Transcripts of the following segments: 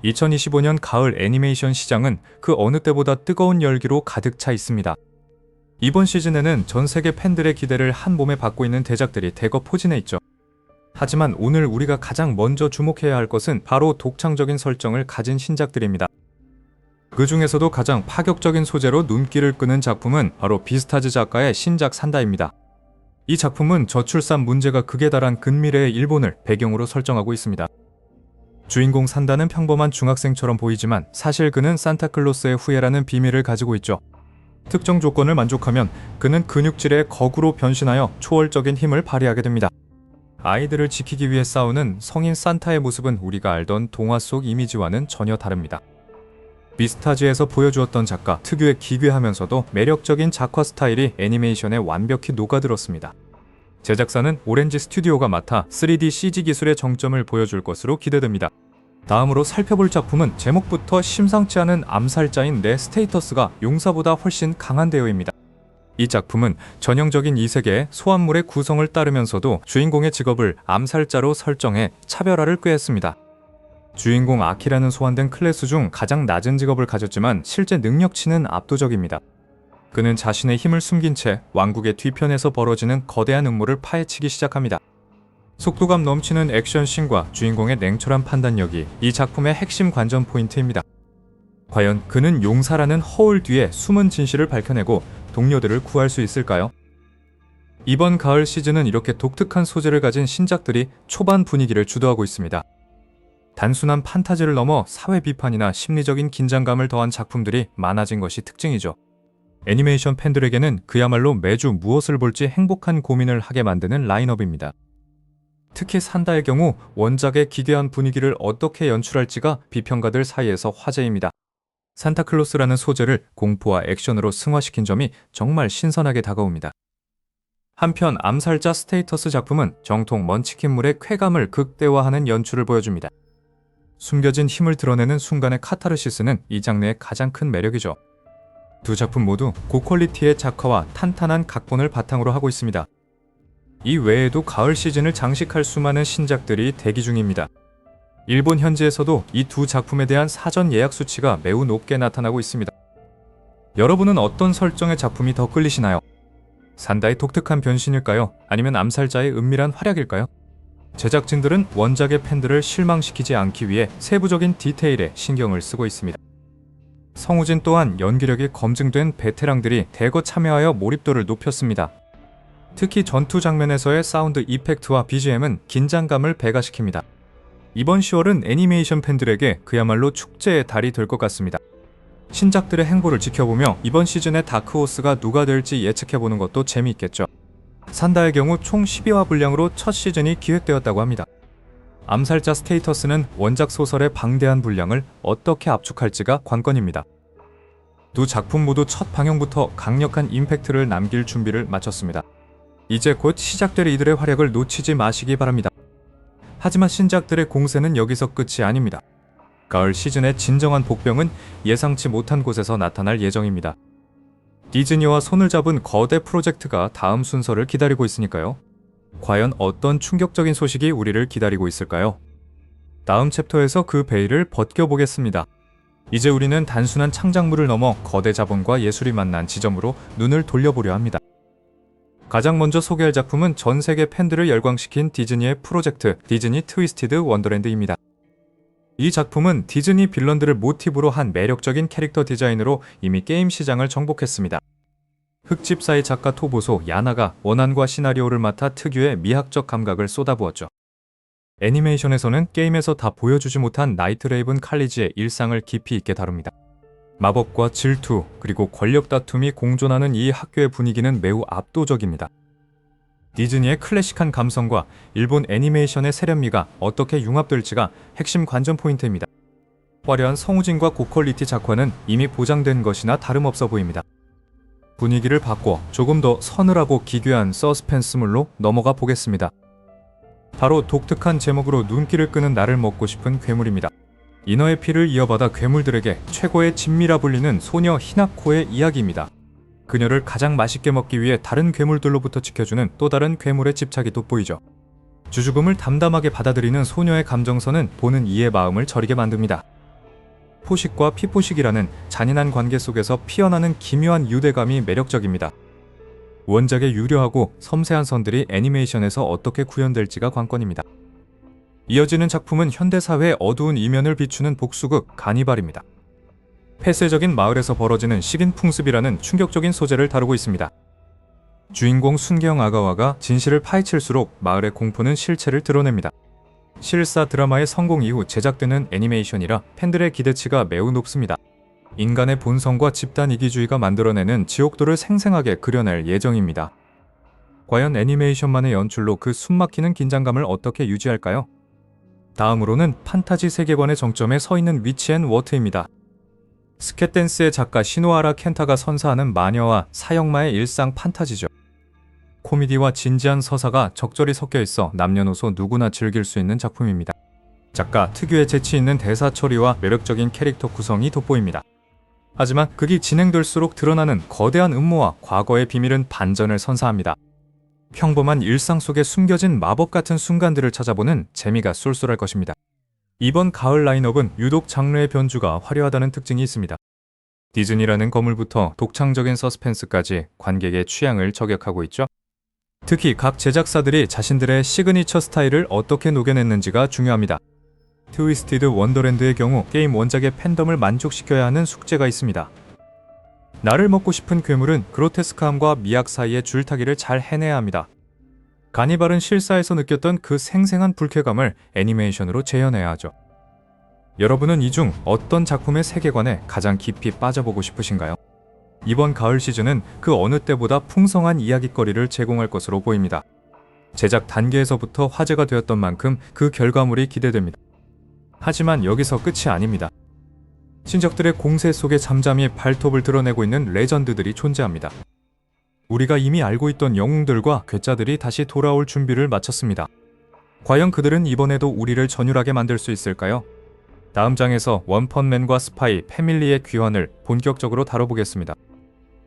2025년 가을 애니메이션 시장은 그 어느 때보다 뜨거운 열기로 가득 차 있습니다. 이번 시즌에는 전 세계 팬들의 기대를 한 몸에 받고 있는 대작들이 대거 포진해 있죠. 하지만 오늘 우리가 가장 먼저 주목해야 할 것은 바로 독창적인 설정을 가진 신작들입니다. 그 중에서도 가장 파격적인 소재로 눈길을 끄는 작품은 바로 비스타즈 작가의 신작 산다입니다. 이 작품은 저출산 문제가 극에 달한 근미래의 일본을 배경으로 설정하고 있습니다. 주인공 산다는 평범한 중학생처럼 보이지만 사실 그는 산타클로스의 후예라는 비밀을 가지고 있죠. 특정 조건을 만족하면 그는 근육질의 거구로 변신하여 초월적인 힘을 발휘하게 됩니다. 아이들을 지키기 위해 싸우는 성인 산타의 모습은 우리가 알던 동화 속 이미지와는 전혀 다릅니다. 비스타즈에서 보여주었던 작가 특유의 기괴하면서도 매력적인 작화 스타일이 애니메이션에 완벽히 녹아들었습니다. 제작사는 오렌지 스튜디오가 맡아 3D CG 기술의 정점을 보여줄 것으로 기대됩니다. 다음으로 살펴볼 작품은 제목부터 심상치 않은 암살자인 내 스테이터스가 용사보다 훨씬 강한 대우입니다. 이 작품은 전형적인 이세계의 소환물의 구성을 따르면서도 주인공의 직업을 암살자로 설정해 차별화를 꾀했습니다. 주인공 아키라는 소환된 클래스 중 가장 낮은 직업을 가졌지만 실제 능력치는 압도적입니다. 그는 자신의 힘을 숨긴 채 왕국의 뒤편에서 벌어지는 거대한 음모를 파헤치기 시작합니다. 속도감 넘치는 액션씬과 주인공의 냉철한 판단력이 이 작품의 핵심 관전 포인트입니다. 과연 그는 용사라는 허울 뒤에 숨은 진실을 밝혀내고 동료들을 구할 수 있을까요? 이번 가을 시즌은 이렇게 독특한 소재를 가진 신작들이 초반 분위기를 주도하고 있습니다. 단순한 판타지를 넘어 사회 비판이나 심리적인 긴장감을 더한 작품들이 많아진 것이 특징이죠. 애니메이션 팬들에게는 그야말로 매주 무엇을 볼지 행복한 고민을 하게 만드는 라인업입니다. 특히 산다의 경우 원작의 기괴한 분위기를 어떻게 연출할지가 비평가들 사이에서 화제입니다. 산타클로스라는 소재를 공포와 액션으로 승화시킨 점이 정말 신선하게 다가옵니다. 한편 암살자 스테이터스 작품은 정통 먼치킨물의 쾌감을 극대화하는 연출을 보여줍니다. 숨겨진 힘을 드러내는 순간의 카타르시스는 이 장르의 가장 큰 매력이죠. 두 작품 모두 고퀄리티의 작화와 탄탄한 각본을 바탕으로 하고 있습니다. 이 외에도 가을 시즌을 장식할 수많은 신작들이 대기 중입니다. 일본 현지에서도 이 두 작품에 대한 사전 예약 수치가 매우 높게 나타나고 있습니다. 여러분은 어떤 설정의 작품이 더 끌리시나요? 산다의 독특한 변신일까요? 아니면 암살자의 은밀한 활약일까요? 제작진들은 원작의 팬들을 실망시키지 않기 위해 세부적인 디테일에 신경을 쓰고 있습니다. 성우진 또한 연기력이 검증된 베테랑들이 대거 참여하여 몰입도를 높였습니다. 특히 전투 장면에서의 사운드 이펙트와 BGM은 긴장감을 배가시킵니다. 이번 10월은 애니메이션 팬들에게 그야말로 축제의 달이 될 것 같습니다. 신작들의 행보를 지켜보며 이번 시즌의 다크호스가 누가 될지 예측해보는 것도 재미있겠죠. 산다의 경우 총 12화 분량으로 첫 시즌이 기획되었다고 합니다. 암살자 스테이터스는 원작 소설의 방대한 분량을 어떻게 압축할지가 관건입니다. 두 작품 모두 첫 방영부터 강력한 임팩트를 남길 준비를 마쳤습니다. 이제 곧 시작될 이들의 활약을 놓치지 마시기 바랍니다. 하지만 신작들의 공세는 여기서 끝이 아닙니다. 가을 시즌의 진정한 복병은 예상치 못한 곳에서 나타날 예정입니다. 디즈니와 손을 잡은 거대 프로젝트가 다음 순서를 기다리고 있으니까요. 과연 어떤 충격적인 소식이 우리를 기다리고 있을까요? 다음 챕터에서 그 베일을 벗겨보겠습니다. 이제 우리는 단순한 창작물을 넘어 거대 자본과 예술이 만난 지점으로 눈을 돌려보려 합니다. 가장 먼저 소개할 작품은 전 세계 팬들을 열광시킨 디즈니의 프로젝트 디즈니 트위스티드 원더랜드입니다. 이 작품은 디즈니 빌런들을 모티브로 한 매력적인 캐릭터 디자인으로 이미 게임 시장을 정복했습니다. 흑집사의 작가 토보소 야나가 원안과 시나리오를 맡아 특유의 미학적 감각을 쏟아부었죠. 애니메이션에서는 게임에서 다 보여주지 못한 나이트 레이븐 칼리지의 일상을 깊이 있게 다룹니다. 마법과 질투, 그리고 권력 다툼이 공존하는 이 학교의 분위기는 매우 압도적입니다. 디즈니의 클래식한 감성과 일본 애니메이션의 세련미가 어떻게 융합될지가 핵심 관전 포인트입니다. 화려한 성우진과 고퀄리티 작화는 이미 보장된 것이나 다름없어 보입니다. 분위기를 바꿔 조금 더 서늘하고 기괴한 서스펜스물로 넘어가 보겠습니다. 바로 독특한 제목으로 눈길을 끄는 나를 먹고 싶은 괴물입니다. 인어의 피를 이어받아 괴물들에게 최고의 진미라 불리는 소녀 히나코의 이야기입니다. 그녀를 가장 맛있게 먹기 위해 다른 괴물들로부터 지켜주는 또 다른 괴물의 집착이 돋보이죠. 주죽음을 담담하게 받아들이는 소녀의 감정선은 보는 이의 마음을 저리게 만듭니다. 포식과 피포식이라는 잔인한 관계 속에서 피어나는 기묘한 유대감이 매력적입니다. 원작의 유려하고 섬세한 선들이 애니메이션에서 어떻게 구현될지가 관건입니다. 이어지는 작품은 현대사회의 어두운 이면을 비추는 복수극 가니발입니다. 폐쇄적인 마을에서 벌어지는 식인 풍습이라는 충격적인 소재를 다루고 있습니다. 주인공 순경 아가와가 진실을 파헤칠수록 마을의 공포는 실체를 드러냅니다. 실사 드라마의 성공 이후 제작되는 애니메이션이라 팬들의 기대치가 매우 높습니다. 인간의 본성과 집단 이기주의가 만들어내는 지옥도를 생생하게 그려낼 예정입니다. 과연 애니메이션만의 연출로 그 숨막히는 긴장감을 어떻게 유지할까요? 다음으로는 판타지 세계관의 정점에 서 있는 위치 앤 워트입니다. 스캣댄스의 작가 시노하라 켄타가 선사하는 마녀와 사형마의 일상 판타지죠. 코미디와 진지한 서사가 적절히 섞여 있어 남녀노소 누구나 즐길 수 있는 작품입니다. 작가 특유의 재치 있는 대사 처리와 매력적인 캐릭터 구성이 돋보입니다. 하지만 극이 진행될수록 드러나는 거대한 음모와 과거의 비밀은 반전을 선사합니다. 평범한 일상 속에 숨겨진 마법 같은 순간들을 찾아보는 재미가 쏠쏠할 것입니다. 이번 가을 라인업은 유독 장르의 변주가 화려하다는 특징이 있습니다. 디즈니라는 거물부터 독창적인 서스펜스까지 관객의 취향을 저격하고 있죠. 특히 각 제작사들이 자신들의 시그니처 스타일을 어떻게 녹여냈는지가 중요합니다. 트위스티드 원더랜드의 경우 게임 원작의 팬덤을 만족시켜야 하는 숙제가 있습니다. 나를 먹고 싶은 괴물은 그로테스크함과 미학 사이의 줄타기를 잘 해내야 합니다. 가니발은 실사에서 느꼈던 그 생생한 불쾌감을 애니메이션으로 재현해야 하죠. 여러분은 이 중 어떤 작품의 세계관에 가장 깊이 빠져보고 싶으신가요? 이번 가을 시즌은 그 어느 때보다 풍성한 이야깃거리를 제공할 것으로 보입니다. 제작 단계에서부터 화제가 되었던 만큼 그 결과물이 기대됩니다. 하지만 여기서 끝이 아닙니다. 신작들의 공세 속에 잠잠히 발톱을 드러내고 있는 레전드들이 존재합니다. 우리가 이미 알고 있던 영웅들과 괴짜들이 다시 돌아올 준비를 마쳤습니다. 과연 그들은 이번에도 우리를 전율하게 만들 수 있을까요? 다음 장에서 원펀맨과 스파이, 패밀리의 귀환을 본격적으로 다뤄보겠습니다.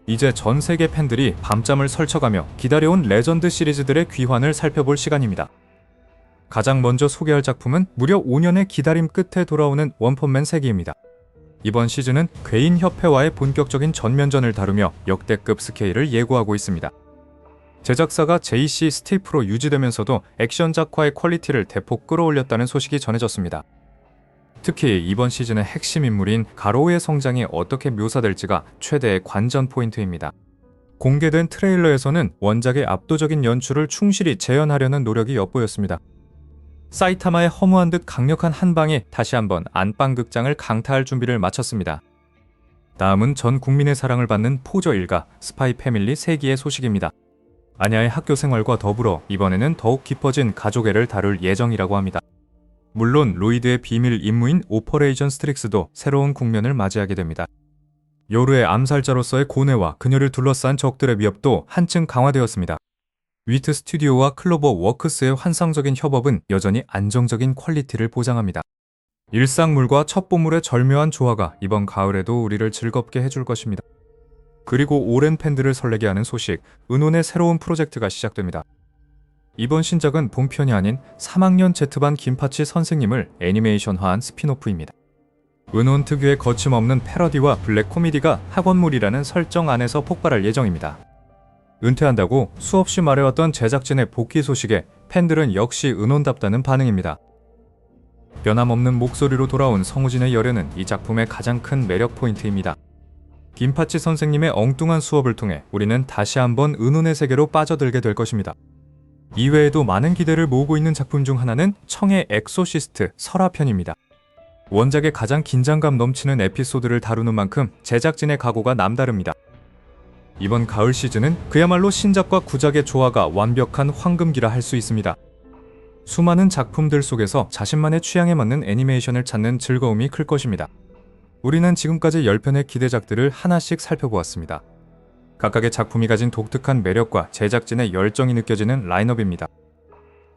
이제 전 세계 팬들이 밤잠을 설쳐가며 기다려온 레전드 시리즈들의 귀환을 살펴볼 시간입니다. 가장 먼저 소개할 작품은 무려 5년의 기다림 끝에 돌아오는 원펀맨 세기입니다. 이번 시즌은 괴인협회와의 본격적인 전면전을 다루며 역대급 스케일을 예고하고 있습니다. 제작사가 JC 스티프로 유지되면서도 액션작화의 퀄리티를 대폭 끌어올렸다는 소식이 전해졌습니다. 특히 이번 시즌의 핵심 인물인 가로우의 성장이 어떻게 묘사될지가 최대의 관전 포인트입니다. 공개된 트레일러에서는 원작의 압도적인 연출을 충실히 재현하려는 노력이 엿보였습니다. 사이타마의 허무한 듯 강력한 한방이 다시 한번 안방극장을 강타할 준비를 마쳤습니다. 다음은 전 국민의 사랑을 받는 포저 일가 스파이 패밀리 3기의 소식입니다. 아냐의 학교 생활과 더불어 이번에는 더욱 깊어진 가족애를 다룰 예정이라고 합니다. 물론 로이드의 비밀 임무인 오퍼레이션 스트릭스도 새로운 국면을 맞이하게 됩니다. 요르의 암살자로서의 고뇌와 그녀를 둘러싼 적들의 위협도 한층 강화되었습니다. 위트 스튜디오와 클로버 워크스의 환상적인 협업은 여전히 안정적인 퀄리티를 보장합니다. 일상물과 첩보물의 절묘한 조화가 이번 가을에도 우리를 즐겁게 해줄 것입니다. 그리고 오랜 팬들을 설레게 하는 소식, 은혼의 새로운 프로젝트가 시작됩니다. 이번 신작은 본편이 아닌 3학년 Z반 김파치 선생님을 애니메이션화한 스피노프입니다. 은혼 특유의 거침없는 패러디와 블랙 코미디가 학원물이라는 설정 안에서 폭발할 예정입니다. 은퇴한다고 수없이 말해왔던 제작진의 복귀 소식에 팬들은 역시 은혼답다는 반응입니다. 변함없는 목소리로 돌아온 성우진의 열연은 이 작품의 가장 큰 매력 포인트입니다. 김파치 선생님의 엉뚱한 수업을 통해 우리는 다시 한번 은혼의 세계로 빠져들게 될 것입니다. 이외에도 많은 기대를 모으고 있는 작품 중 하나는 청의 엑소시스트 설화편입니다. 원작의 가장 긴장감 넘치는 에피소드를 다루는 만큼 제작진의 각오가 남다릅니다. 이번 가을 시즌은 그야말로 신작과 구작의 조화가 완벽한 황금기라 할 수 있습니다. 수많은 작품들 속에서 자신만의 취향에 맞는 애니메이션을 찾는 즐거움이 클 것입니다. 우리는 지금까지 10편의 기대작들을 하나씩 살펴보았습니다. 각각의 작품이 가진 독특한 매력과 제작진의 열정이 느껴지는 라인업입니다.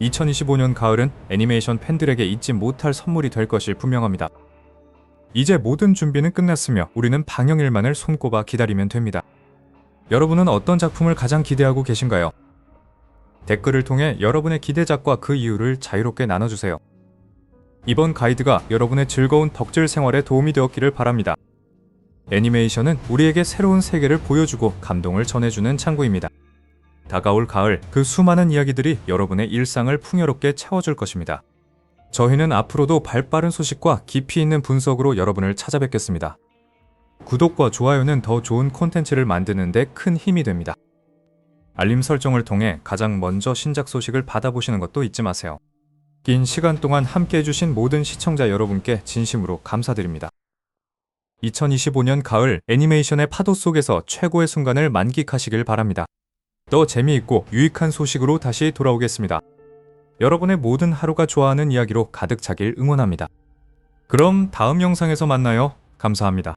2025년 가을은 애니메이션 팬들에게 잊지 못할 선물이 될 것이 분명합니다. 이제 모든 준비는 끝났으며 우리는 방영일만을 손꼽아 기다리면 됩니다. 여러분은 어떤 작품을 가장 기대하고 계신가요? 댓글을 통해 여러분의 기대작과 그 이유를 자유롭게 나눠주세요. 이번 가이드가 여러분의 즐거운 덕질 생활에 도움이 되었기를 바랍니다. 애니메이션은 우리에게 새로운 세계를 보여주고 감동을 전해주는 창구입니다. 다가올 가을, 그 수많은 이야기들이 여러분의 일상을 풍요롭게 채워줄 것입니다. 저희는 앞으로도 발빠른 소식과 깊이 있는 분석으로 여러분을 찾아뵙겠습니다. 구독과 좋아요는 더 좋은 콘텐츠를 만드는 데 큰 힘이 됩니다. 알림 설정을 통해 가장 먼저 신작 소식을 받아보시는 것도 잊지 마세요. 긴 시간 동안 함께 해주신 모든 시청자 여러분께 진심으로 감사드립니다. 2025년 가을 애니메이션의 파도 속에서 최고의 순간을 만끽하시길 바랍니다. 더 재미있고 유익한 소식으로 다시 돌아오겠습니다. 여러분의 모든 하루가 좋아하는 이야기로 가득 차길 응원합니다. 그럼 다음 영상에서 만나요. 감사합니다.